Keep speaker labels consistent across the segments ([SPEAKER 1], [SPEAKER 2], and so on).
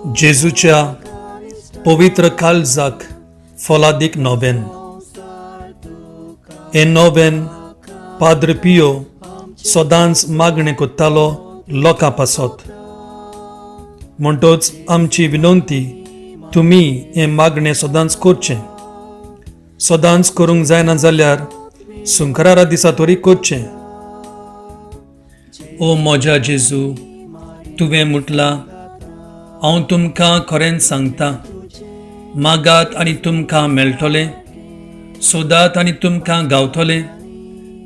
[SPEAKER 1] जेजूच्या पवित्र काळजाक फलादीक नोवेन. हे नोवेन पाद्र पियो सदांच मागणें कोत्तालो लोकां पासत. म्हणटच आमची विनंती तुमी हें मागणें सदांच करचें. सदांच करूंक जायना जाल्यार सुंकरारा दिसा तरी करचें. ओ म्हज्या जेजू, तुवें म्हटलां, हांव तुमकां खरेंच सांगता, मागात आनी तुमकां मेळटलें, सोदात आनी तुमकां गावतलें,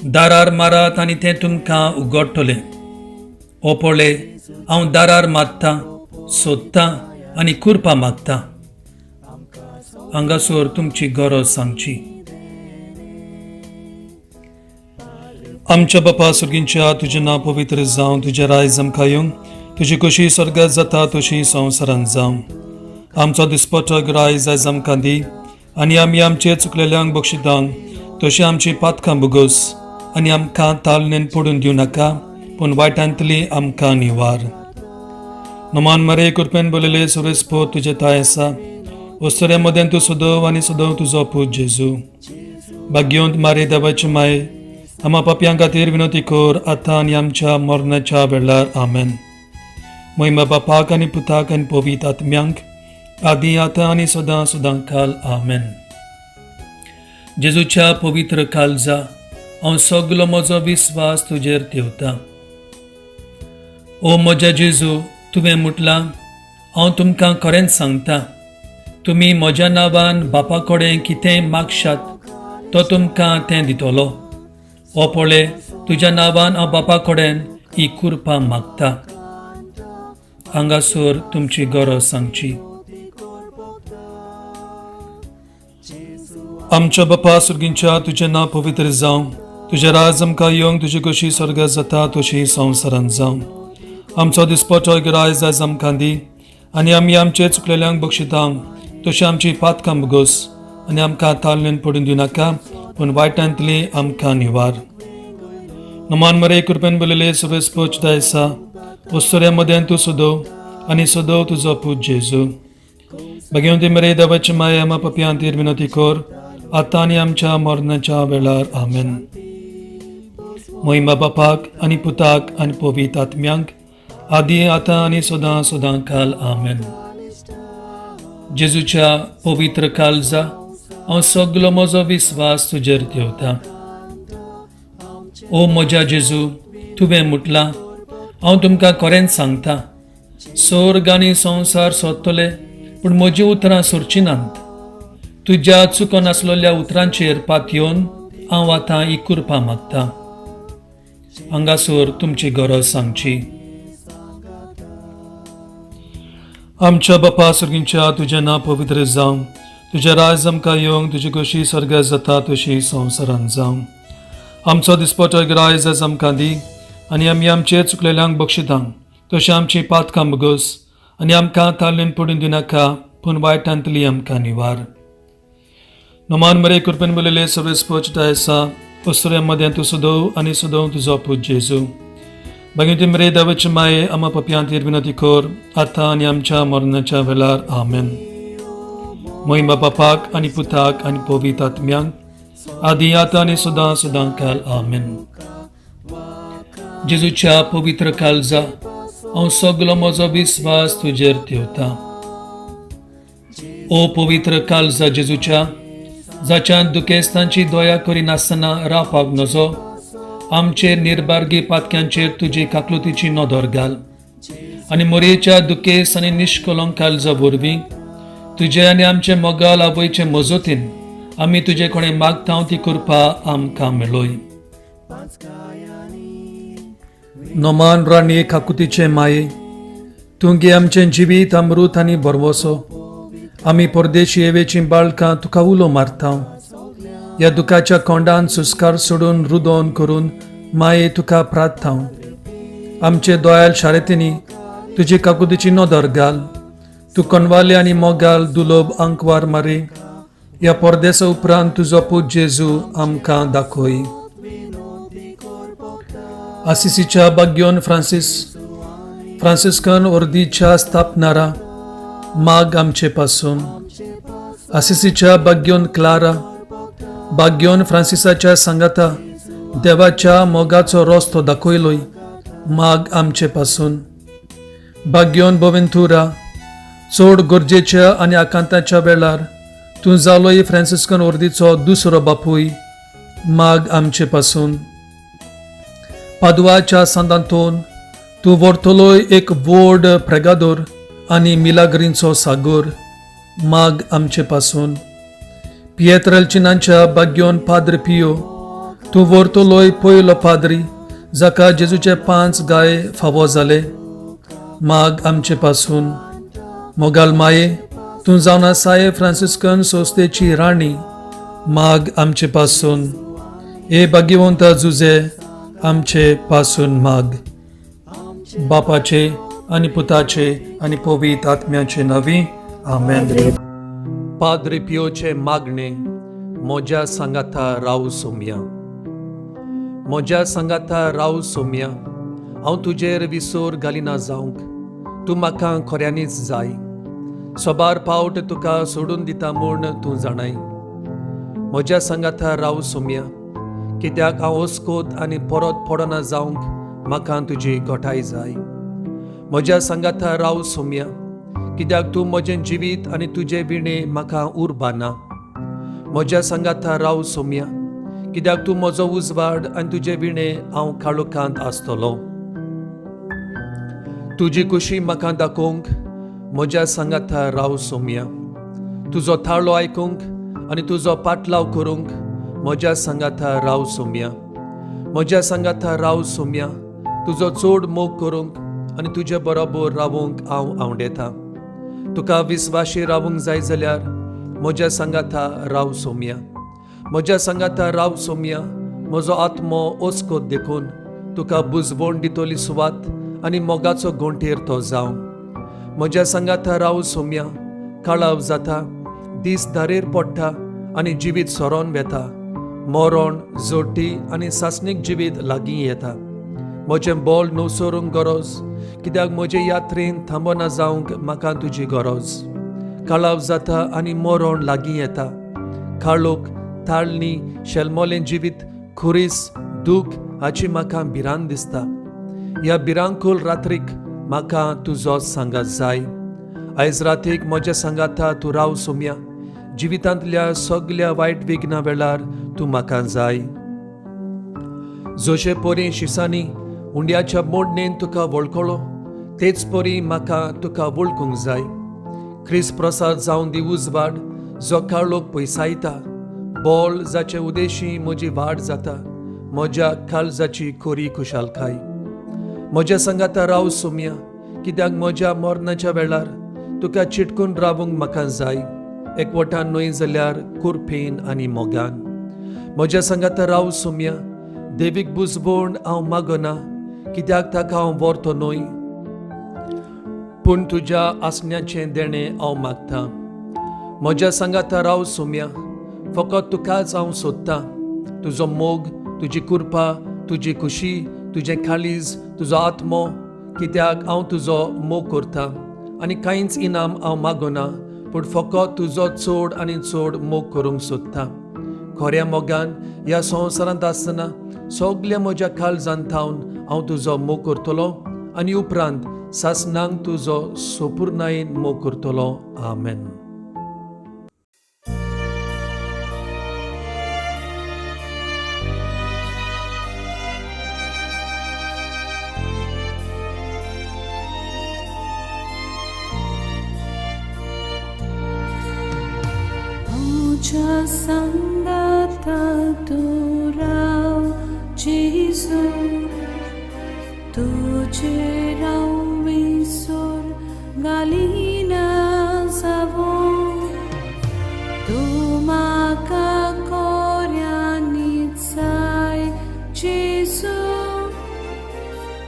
[SPEAKER 1] दारार मारात आनी तें तुमकां उगडटलें. ओ पळय, हांव दारार मारतां, सोदतां आनी कुरपा मागतां. हांगासर तुमची गरज सांगची. आमच्या बापा सुर्गींच्या, तुजें नांव पवित्र जावं, तुजें रायज आमकां येवं, तुजी कशी स्वर्गांत जाता तशी संवसारांत जावं. आमचो दिसपट्टो रायज आयज आमकां दी, आनी आमी आमचे चुकलेल्यांक बक्षितांक तशी आमची पातकां बुगोस, आनी आमकां तालनेन पडून दिवं नाका, पूण वायटांतली आमकां निवार. नमान मरे कृपेन बोलिल्ले सुरेस्पो तुजे ताय आसा, वस्तुरे मदें तूं सदव आनी सदव तुजो पूत जेजू. भाग्यवंत मारे देवाची माय, आम्हा पापयां खातीर विनंती कर, आतां आनी आमच्या मरणाच्या वेळार. आमेन. महिमा बापाक आनी पुताक आनी पवित्र आत्म्यांक, आदी आतां आनी सदां सदां काल. आमेन. जेजूच्या पवित्र काळजा हांव सगलो म्हजो विस्वास तुजेर ठेवतां. ओ म्हज्या जेजू, तुवें म्हटलां, हांव तुमकां खरेंच सांगतां, तुमी म्हज्या नांवान बापा कडेन कितेंय मागशात तो तुमकां तें दितलो. ओ पळय, तुज्या नांवान हांव बापा कडेन ही कुरपा मागतां. हांगासर तुमची गरज सांगची. आमच्या बापा सुर्गींच्या, तुजें नांव पवित्र जावं, तुजें राज आमकां येवंक, तुजी कशी स्वर्गांत जाता तशी संवसारांत जावं. आमचो दिसपट्टो रायज आयज आमकां दी, आनी आमी आमचे चुकलेल्यांक बक्षितांक तशी आमची पातकां बुगोस, आनी आमकां तालनेन पडून दिवं नाका, पूण वायटांतली आमकां निवार. नमान मरे कृपेन बोलिल्ले सुरेस्पोच दायसा, वस्तुरे मदें तूं सदव आनी सदव तुजो पूत जेजू. भाग्यवंती मरे देवाची माय, आम्हा पापयां खातीर विनंती कर, आतां आनी आमच्या मरणाच्या वेळार. आमेन. महिमा बापाक आनी पुताक आनी पवित्र आत्म्यांक, आदी आतां आनी सदां सदां काल. आमेन. जेजूच्या पवित्र काळजा हांव सगलो म्हजो विस्वास तुजेर ठेवतां. ओ म्हज्या जेजू, तुवें म्हटलां, हांव तुमकां खरेंच सांगतां, स्वर्ग आनी संवसार सोदतले, पूण म्हजीं उतरां सोरचीं नात. तुज्या चुकोन आसलेल्या उतरांचेर पातयेवन हांव आतां ही कुरपा मागतां. हांगासर तुमची गरज सांगची. आमच्या बापा सुर्गींच्या, तुजें नांव पवित्र जावं, तुजें राज आमकां येवंक, तुजी कशी स्वर्गांत जाता तशी संवसारांत जावं. आमचो दिसपट्टो रायज आयज आमकां दी, आनी आमी आमचे चुकलेल्यांक बक्षितांक तशी आमची पातकां बुगोस, आनी आमकां तालनेन पडून दिवं नाका, पूण वायटांतली आमकां निवार. नमान मरे कृपेन बोलिल्ले सर्वेस्पोच दायसा, वस्तुरे मदें तूं सदव आनी सदव तुजो पूत जेजू. भाग्यवंती मरे देवाची माये, आम्हा पापयां खातीर विनंती कर, आतां आनी आमच्या मरणाच्या वेळार. आमेन. महिमा बापाक आनी पुताक आनी पवित्र आत्म्यांक, आदी आतां आनी सदां सदां काल. आमेन. जेजूच्या पवित्र काळजा हांव सगलो म्हजो विस्वास तुजेर ठेवतां. ओ पवित्र काळजा जेजूच्या, जाच्यान दुखेस्तांची दया करिनासतना रावपाक नजो, आमचेर निर्बार्गी पातक्यांचेर तुजी काकलुतीची नदर घाल, आनी मोरयेच्या दुखेस्त आनी निश्कलंक काळजा वरवीं तुजे आनी आमचे मोगाल आवयचे मजतीन आमी तुजे कडेन मागता ती कुरपा आमकां मेळय. नोमान राणी काकुतीचे माये, तूं गे आमचें जिवीत अमृत आनी बरवसो. आमी परदेशी येवेचीं बाळकां तुका उलो मारता. ह्या दुखाच्या कोंडान सुस्कार सोडून रुदोन करून माये तुका प्रार्थना. आमचे दोयाल शारेतींनी तुजी काकुतीची नदर घाल. तूं कनवाले आनी मोगाल दुलोब आंकवार मारी. ह्या परदेसा उपरांत तुजो पूत जेजू आमकां दाखय. आसिसीच्या भाग्यवन फ्रांसिस्कन वर्दीच्या स्थापनारा माग आमचे पासून. असिसीच्या भाग्योन क्लारा, भाग्योन फ्रांसिसाच्या संगाता देवाच्या मोगाचो रस्तो दाखयलोय, माग आमचे पासून. भाग्योन बोवेंतुरा, चड गरजेच्या आनी आकांताच्या वेळार तूं जालोय फ्रांसिस्कन वर्दीचो दुसरो बापूय, माग आमचे पासून. पादुवाच्या संदांतून तूं व्हरतलोय एक व्हड प्रेगादोर आनी मिलाग्रींचो सागोर, माग आमचे पासून. पिएत्रलचिनांच्या भाग्योन पाद्र पियो, तूं व्हरतलोय पयलो पाद्री जाका जेजूचे 5 गाय फावो जाले, माग आमचे पासून. मोगाल माये, तूं जावन आसाय फ्रांसिस्कन संस्थेची राणी, माग आमचे पासून. हे भाग्यवंत जुजे आमचे पासून माग. बापाचे आनी पुताचे आनी पवित्र आत्म्याचे नावी, आमेन. पाद्रे पियोचे मागणे. म्हज्या सांगाता राव सोम्या, म्हज्या सांगाता राव सोम्या, हांव तुजेर विसोर घालिना जावंक. तूं म्हाका खऱ्यांनीच जाय. सोबार पावट तुका सोडून दिता म्हूण तूं जाणाय. म्हज्या सांगाता राव सोम्या, कित्याक हांव हुस्कोत आनी परत पडना जावंक म्हाका तुजी गोठाय जाय. म्हज्या सांगाता राव सोम्या, कित्याक तूं म्हजें जिवीत आनी तुजे विणे म्हाका उरबाना. म्हज्या सांगाता राव सोम्या, कित्याक तूं म्हजो उजवाड आनी तुजे विणे हांव काळोखांत आसतलो. तुजी खुशी म्हाका दाखोवंक म्हज्या सांगाता राव सोम्या. तुजो थाळो आयकूंक आनी तुजो पाटलाव करूंक म्हज्या सांगाता राव सोम्या. म्हज्या सांगाता राव सोम्या, तुजो चड मोग करूंक आनी तुजे बरोबर रावूंक हांव आवडेता. तुका विस्वाशी रावूंक जाय जाल्यार म्हज्या सांगाता राव सोम्या. म्हज्या सांगाता राव सोम्या, म्हजो आत्मो ओस्कोत देखून तुका बुजवण दितली सुवात आनी मोगाचो गोंठेर तो जावं. म्हज्या सांगाता राव सोम्या, काळाव जाता, दीस धारेर पडटा आनी जिवीत सोरोन वेता. मरण, जोडटी आनी सासणीक जिवीत लागीं येता. म्हजें बोल नुसरूंक गरज, कित्याक म्हजे यात्रेन थांबना जावंक म्हाका तुजी गरज. काळाव जाता आनी मरण लागीं येता. काळोख, ताळणी, शेलमोलें जिवीत, खुरीस, दूख हाची म्हाका भिरांत दिसता. ह्या भिरांकूल रात्रीक म्हाका तुजो सांगात जाय. आयज रातीक म्हज्या सांगाता तूं राव सोम्या. जिवितांतल्या सगळ्या वायट विघ्ना वेळार तूं म्हाका जाय. जशे परी शिसांनी हुंड्याच्या मोडणेन तुका वळखलो, तेच परी म्हाका तुका वळखूंक जाय. ख्रिस्त प्रसाद जावन दी उजवाड, जो काळोख पयसायता. बोल जाचे उदेशी म्हजी वाड जाता, म्हज्या काळजाची खोरी खुशालकाय. म्हज्या सांगाता राव सोम्या, कित्याक म्हज्या मरणाच्या वेळार तुका चिटकून रावूंक म्हाका जाय. एकवटान न्हय जाल्यार कुरपेन आनी मोगान. म्हज्या सांगाता राव सोम्या, देवीक बुजवण हांव मागना, कित्याक ताका हांव व्हरतो न्हय, पूण तुज्या आसण्याचें देणें हांव मागतां. म्हज्या सांगाता राव सोम्या, फकत तुकाच हांव सोदतां. तुजो मोग, तुजी कृपा, तुजी खुशी, तुजें काळीज, तुजो आत्मो, कित्याक हांव तुजो मोग करतां आनी कांयच इनाम हांव मागना, पूण फकत तुजो चड आनी चड मोग करूंक सोदतां. खऱ्या मोगान ह्या संवसारांत आसतना सगळ्या म्हज्या काळजांतावन हांव तुजो मोग करतलो आनी उपरांत सासणांक तुजो सोपुर्णायेन मोग करतलो. आमेन.
[SPEAKER 2] Mucha sangata turao Jesu, tuje rao visor galina savo, tu maka koryanitzai Jesu,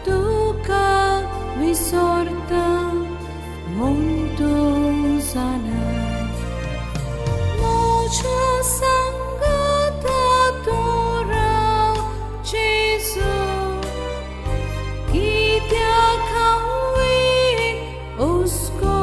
[SPEAKER 2] tuka visorta monto zanai. Mucha sangata turao Jesu, kitia kawi usko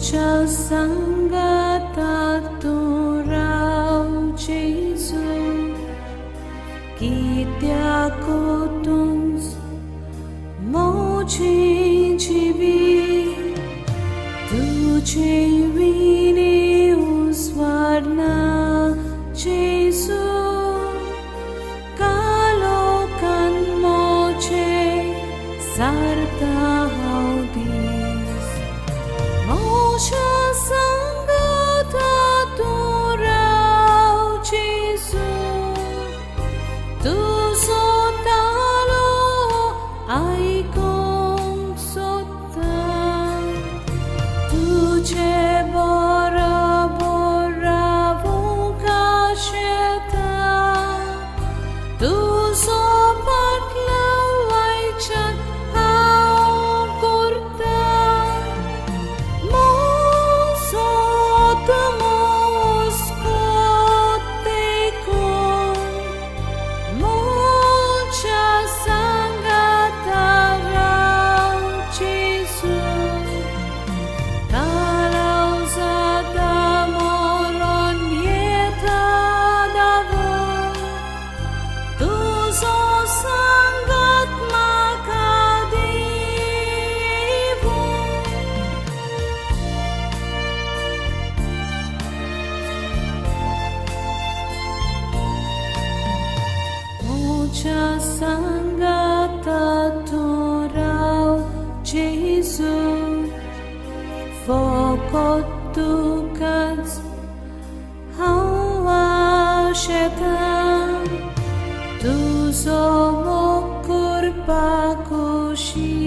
[SPEAKER 2] Mocha Sangata Turau Jesu Kitya Kotuns Mochi Chibi Tuche Vini Usvarna Jesu Kalokan Moche Sarta Haudis Mocha Sangata Turau Jesu Tu sotalo ai kong sotan Tu che bora bora vuka sheta Tu so patla ai chan au kurta Mosot moskote kong Mocha Sangata Rau Jesu Kalau zata moron yeta davo Tu so sangat makadivu Mocha Sangata Turau Jesu Fokotukats Hawa Shetan Tu so mokur pakushi